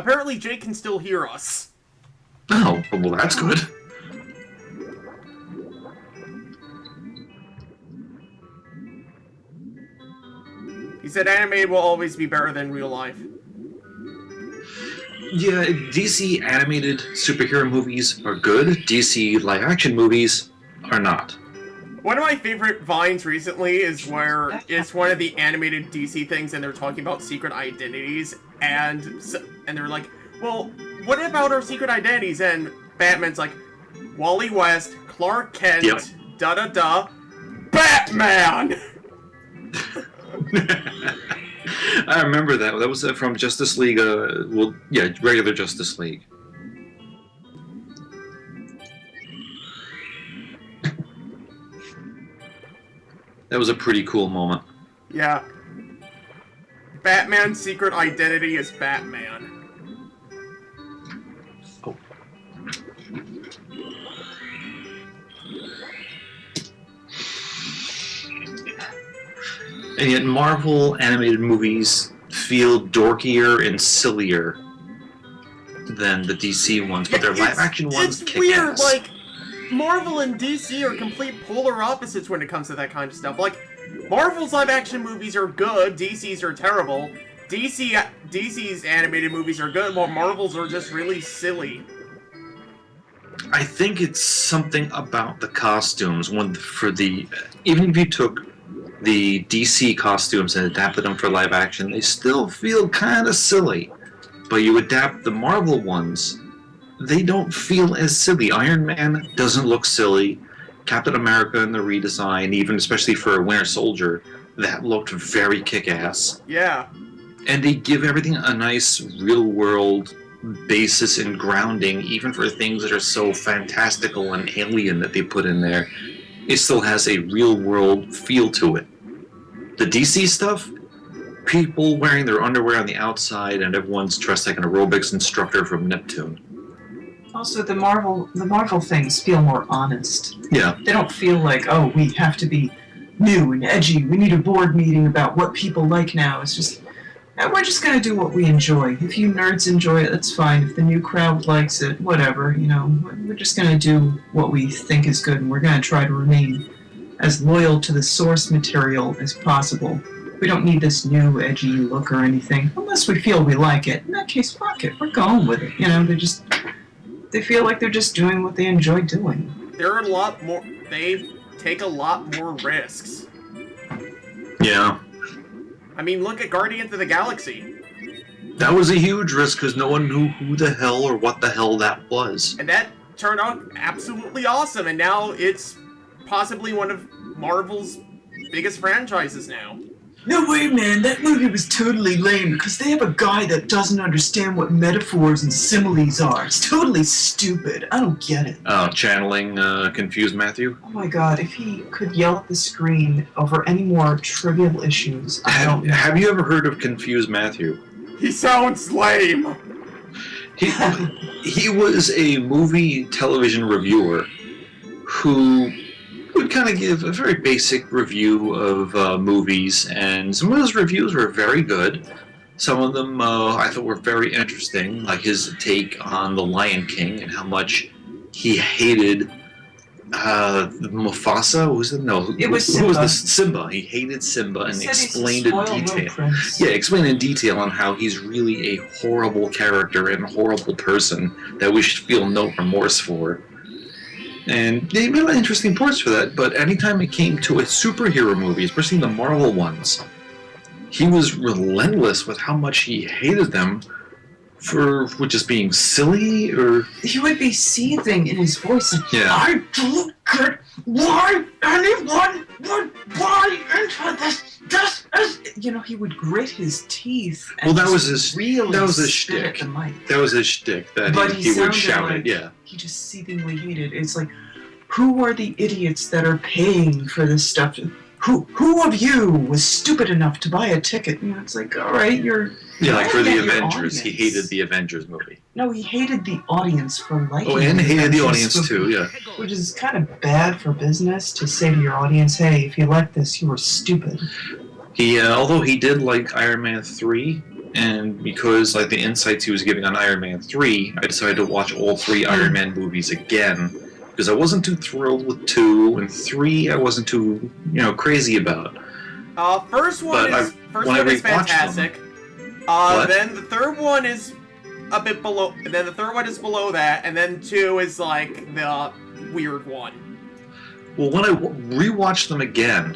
Apparently Jake can still hear us. Oh, well, that's good. He said animated will always be better than real life. Yeah, DC animated superhero movies are good. DC live-action movies are not. One of my favorite vines recently is where it's one of the animated DC things, and they're talking about secret identities, and they're like, "Well, what about our secret identities?" And Batman's like, "Wally West, Clark Kent, yep. Batman." I remember that. That was from Justice League. Regular Justice League. That was a pretty cool moment. Yeah. Batman's secret identity is Batman. Oh. And yet Marvel animated movies feel dorkier and sillier than the DC ones, but their live-action ones kick weird, ass. Like, Marvel and DC are complete polar opposites when it comes to that kind of stuff. Like, Marvel's live-action movies are good, DC's are terrible. DC's animated movies are good, while Marvel's are just really silly. I think it's something about the costumes. Even if you took the DC costumes and adapted them for live action, they still feel kind of silly. But you adapt the Marvel ones, they don't feel as silly. Iron Man doesn't look silly. Captain America in the redesign, even especially for Winter Soldier, that looked very kick-ass. Yeah. And they give everything a nice real-world basis and grounding, even for things that are so fantastical and alien that they put in there. It still has a real-world feel to it. The DC stuff, people wearing their underwear on the outside and everyone's dressed like an aerobics instructor from Neptune. Also, the Marvel things feel more honest. Yeah. They don't feel like, oh, we have to be new and edgy. We need a board meeting about what people like now. It's just, we're just going to do what we enjoy. If you nerds enjoy it, that's fine. If the new crowd likes it, whatever. We're just going to do what we think is good, and we're going to try to remain as loyal to the source material as possible. We don't need this new edgy look or anything, unless we feel we like it. In that case, fuck it. We're going with it. They feel like they're just doing what they enjoy doing. They take a lot more risks. Yeah. I mean, look at Guardians of the Galaxy. That was a huge risk because no one knew who the hell or what the hell that was. And that turned out absolutely awesome, and now it's possibly one of Marvel's biggest franchises now. No way, man, that movie was totally lame because they have a guy that doesn't understand what metaphors and similes are. It's totally stupid. I don't get it. Oh, channeling Confused Matthew? Oh my god, if he could yell at the screen over any more trivial issues, I don't know. Have you ever heard of Confused Matthew? He sounds lame! He was a movie television reviewer who would kind of give a very basic review of movies, and some of his reviews were very good. Some of them I thought were very interesting, like his take on The Lion King and how much he hated Mufasa. What was it? No, it was Simba. Who was this? Simba. He hated Simba and explained in detail. Yeah, explained in detail on how he's really a horrible character and a horrible person that we should feel no remorse for. And they made a lot of interesting points for that, but anytime it came to a superhero movie, especially the Marvel ones, he was relentless with how much he hated them for just being silly, or... He would be seething in his voice, like, yeah. I don't get why anyone would buy into this is... he would grit his teeth and well, that was his shtick. That was his shtick, that he would shout it, yeah. He just seethingly hated. It's like, who are the idiots that are paying for this stuff? Who of you was stupid enough to buy a ticket? It's like, all right, you're... Yeah, like for the Avengers. He hated the Avengers movie. No, he hated the audience for liking it. Oh, and hated the audience too, yeah. Which is kind of bad for business to say to your audience, hey, if you like this, you were stupid. He, although he did like Iron Man 3, and because like the insights he was giving on Iron Man 3, I decided to watch all 3 Iron Man movies again because I wasn't too thrilled with 2, and 3 I wasn't too crazy about. First one is fantastic. Then the third one is a bit below. And then the third one is below that, and then 2 is like the weird one. Well, when I rewatched them again,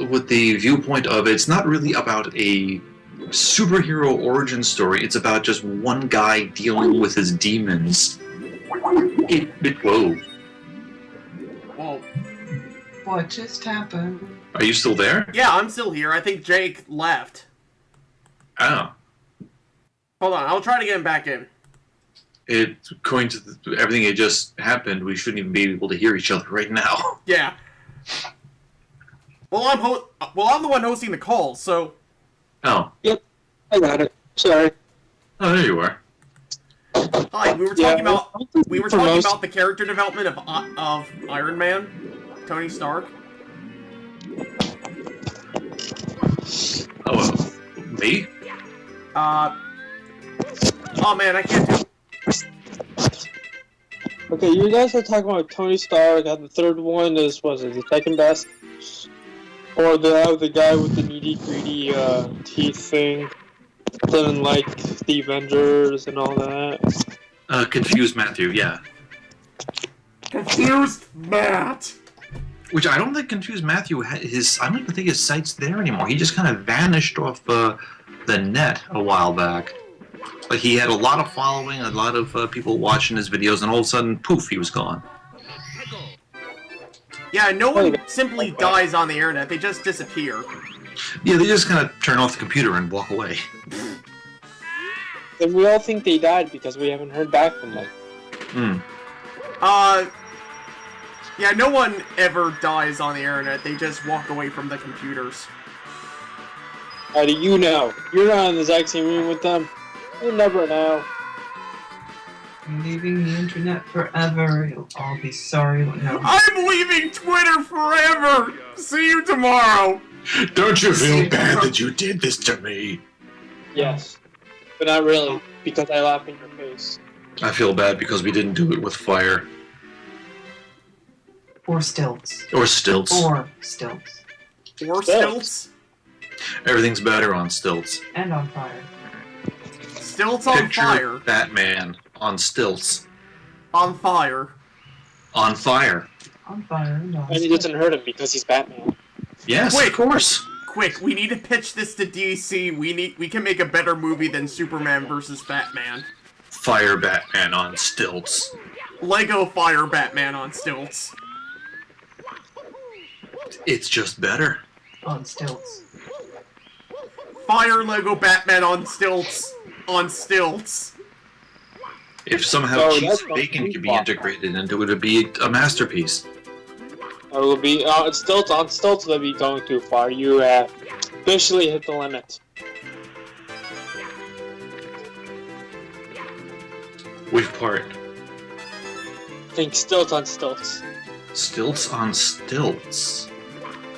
with the viewpoint of it's not really about a superhero origin story. It's about just one guy dealing with his demons. Whoa. Whoa. What just happened? Are you still there? Yeah, I'm still here. I think Jake left. Oh. Hold on, I'll try to get him back in. According to everything that just happened, we shouldn't even be able to hear each other right now. Yeah. Well, I'm the one hosting the call, so. Oh. Yep, I got it. Sorry. Oh, there you are. Hi, we were talking about the character development of Iron Man, Tony Stark. Oh, me? Oh man, I can't do. Okay, you guys are talking about Tony Stark, and the third one is, was it the second best? Or the guy with the greedy teeth thing? Doesn't like the Avengers and all that? Confused Matthew, yeah. Confused Matt! Which I don't think Confused Matthew I don't even think his site's there anymore. He just kind of vanished off the net a while back. Like he had a lot of following, a lot of people watching his videos, and all of a sudden, poof, he was gone. Yeah, no one simply dies on the internet, they just disappear. Yeah, they just kind of turn off the computer and walk away. And we all think they died because we haven't heard back from them. Hmm. Yeah, no one ever dies on the internet, they just walk away from the computers. How do you know? You're not in the exact same room with them. You'll never know. I'm leaving the internet forever. You'll all be sorry when I'm leaving Twitter forever! See you tomorrow! Don't you feel bad that you did this to me? Yes. But not really, because I laugh in your face. I feel bad because we didn't do it with fire. Or stilts. Or stilts. Or stilts. Or stilts? Everything's better on stilts. And on fire. Stilts on Picture fire. Batman on stilts. On fire. On fire. On fire and on And he doesn't hurt him because he's Batman. Yes, Quick. of course. Quick, we need to pitch this to DC. We can make a better movie than Superman versus Batman. Fire Batman on stilts. Lego Fire Batman on stilts. It's just better. On stilts. Fire Lego Batman on stilts. On stilts. If somehow Oh, cheese that's and bacon not could be fun. integrated into it, it'd be a masterpiece. It will be it's stilts on stilts will be going too far. You officially hit the limit. Which part? Think stilts on stilts. Stilts on stilts.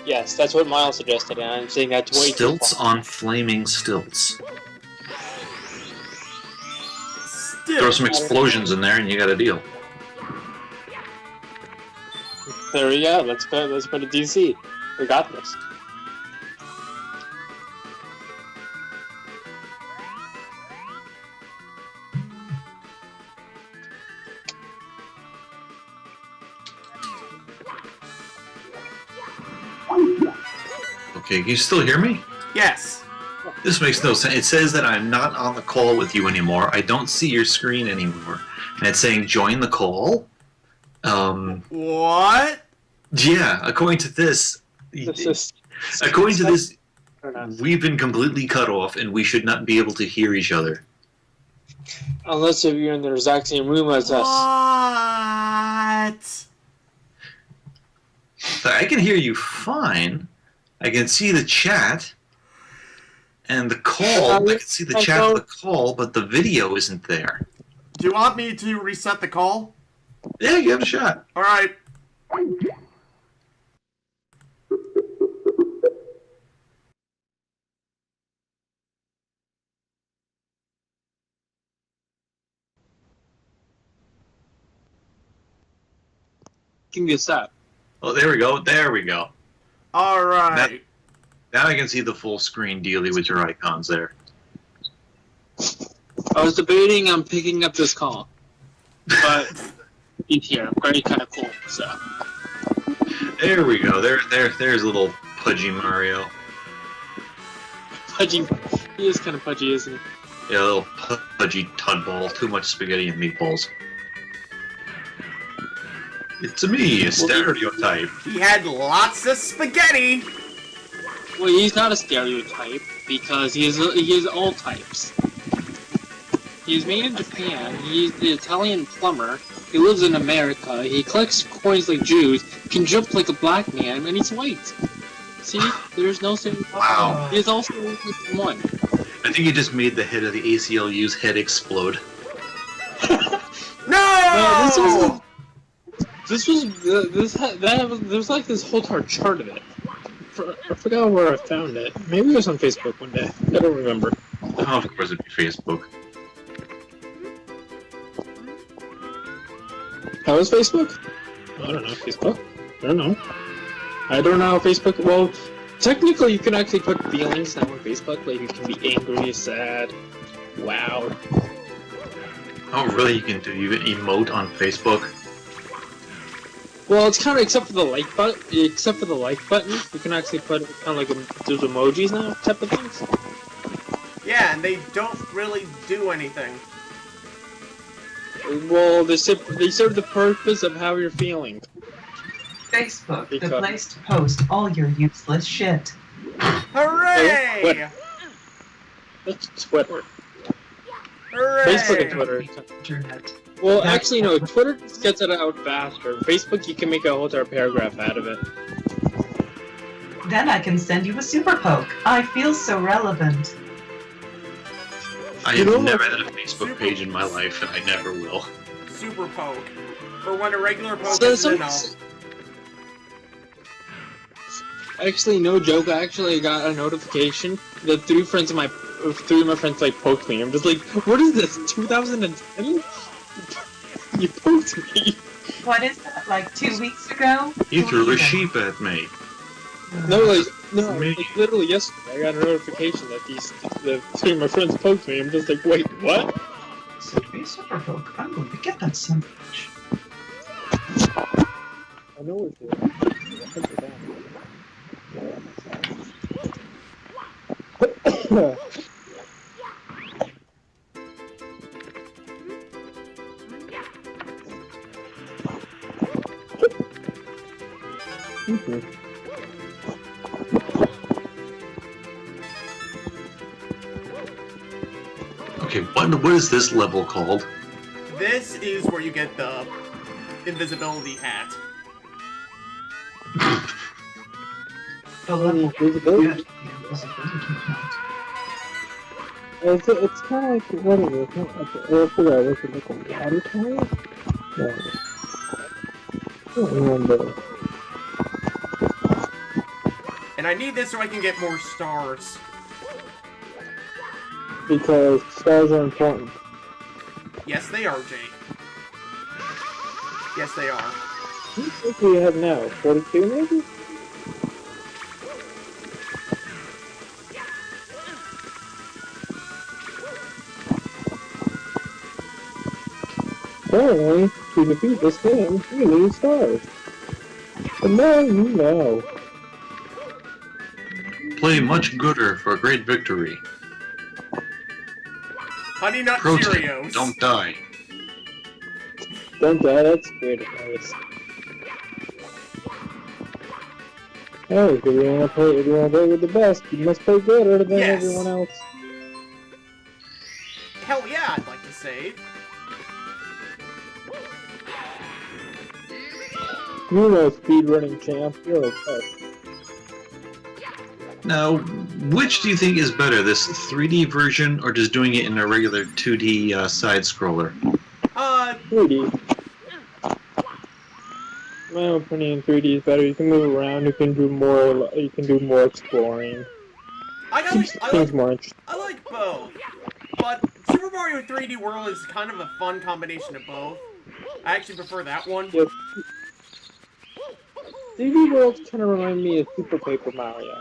Yes, that's what Miles suggested, and I'm saying that's way Stilts too far. on flaming stilts. Still. Throw some explosions in there and you got a deal. There we go. Let's go to DC. We got this. Okay, can you still hear me? Yes. This makes no sense. It says that I'm not on the call with you anymore. I don't see your screen anymore. And it's saying join the call. What? Yeah, according to this, according to this, we've been completely cut off and we should not be able to hear each other. Unless if you're in the exact same room as us. What? I can hear you fine. I can see the chat and the call. I can see the chat and the call, but the video isn't there. Do you want me to reset the call? Yeah, give it a shot. Alright. Give me a sap. Oh, there we go. There we go. All right. Now I can see the full screen dealy with your icons there. I was debating on picking up this call, but in here, very kind of cool. So There we go. There's little pudgy Mario. pudgy, he is kind of pudgy, isn't he? Yeah, a little pudgy tudball. Too much spaghetti and meatballs. It's me, a stereotype. He had lots of spaghetti. Well, he's not a stereotype because he is all types. He's made in Japan. He's the Italian plumber. He lives in America. He collects coins like Jews. Can jump like a black man, and he's white. See, there's no stereotype. Wow. He is also one. I think you just made the head of the ACLU's head explode. No! There's like this whole chart of it. I forgot where I found it. Maybe it was on Facebook one day. I don't remember. Oh, of course it'd be Facebook. How is Facebook? I don't know. Facebook? I don't know. I don't know Facebook. Well, technically, you can actually put feelings now on Facebook. Like, you can be angry, sad, wow. Oh, really? You can emote on Facebook? Well, it's kind of except for the like button. Except for the like button, you can actually put kind of like those emojis now, type of things. Yeah, and they don't really do anything. Well, they serve the purpose of how you're feeling. Facebook, Because- the place to post all your useless shit. Hooray! Twitter. That's Twitter. Hooray! Facebook and Twitter. Internet. Well, actually, no. Twitter just gets it out faster. Facebook, you can make a whole entire paragraph out of it. Then I can send you a super poke. I feel so relevant. I You have know never what- had a Facebook page in my life, and I never will. Super poke. For when a regular poke So isn't some- enough. Actually, no joke. I actually got a notification that three of my friends like poked me. I'm just like, what is this? 2010? You poked me. What is that? Like 2 weeks ago? You threw a Yeah. sheep at me. No, Me. like literally yesterday, I got a notification that the three of my friends poked me. I'm just like, wait, what? Send me a super poke. I'm going to get that son of a bitch. I know it's here. Okay, what is this level called? This is where you get the invisibility hat. The level. Invisibility? Yeah, the invisibility hat. It's kind of like, what is it? I forgot, what's it like, a water tower? No. I don't remember. And I need this so I can get more stars. Because stars are important. Yes, they are, Jake. Yes, they are. What do we have now? 42 maybe? Apparently, to defeat this game, you need stars. But now you know. Play much gooder for a great victory. Honey Nut Pro tip, Cheerios. don't die. Don't die, that's great advice. Hey, if you wanna play with the best, you must play gooder than Yes. everyone else. Hell yeah, I'd like to save. You know, speedrunning champ, you're okay. Now, which do you think is better, this 3D version or just doing it in a regular 2D side-scroller? 3D. My opinion, 3D is better. You can move around. You can do more. You can do more exploring. Keeps things more interesting. I like both. But Super Mario 3D World is kind of a fun combination of both. I actually prefer that one. Yep. 3D worlds kind of remind me of Super Paper Mario.